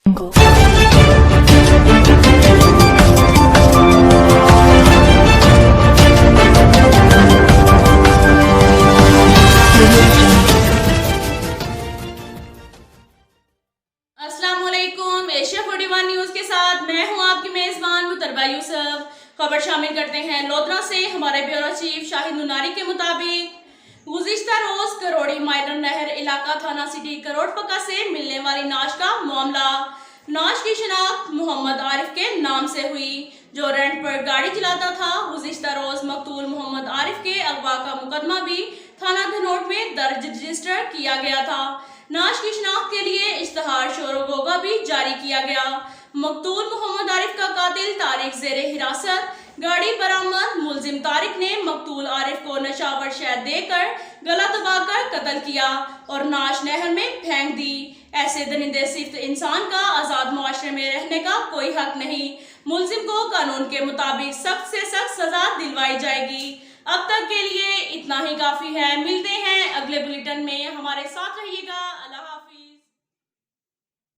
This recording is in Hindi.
अस्सलाम वालेकुम। एशिया 41 न्यूज के साथ मैं हूं आपकी मेजबान मुतरबा यूसुफ। खबर शामिल करते हैं लोधरा से। हमारे ब्यूरो चीफ शाहिद नुनारी के मुताबिक गुज़िश्ता रोज करोड़ी माइनर नहर इलाका थाना सिटी करोड़पक्का से मिलने वाली नाश का मामला। नाश की शिनाख्त मोहम्मद आरिफ के नाम से हुई, जो रेंट पर गाड़ी चलाता था। गुज़िश्ता रोज मकतूल मोहम्मद आरिफ के अगवा का मुकदमा भी थाना धनोट में दर्ज रजिस्टर किया गया था। नाश की शिनाख्त के लिए इश्तहार शोरोगोगा भी जारी किया गया। मकतूल मोहम्मद आरिफ का कातिल तारिक ज़ेरे हिरासत। गाड़ी बरामद। मुलजिम तारिक ने मकतूल आरिफ को नशावर शहद देकर गला दबाकर कत्ल किया और नाश नहर में फेंक दी। ऐसे दरिंदे सिर्फ इंसान का आज़ाद मुआशरे में रहने का कोई हक नहीं। मुलजिम को कानून के मुताबिक सख्त से सख्त सजा दिलवाई जाएगी। अब तक के लिए इतना ही काफी है। मिलते हैं अगले बुलेटिन में, हमारे साथ रहिएगा।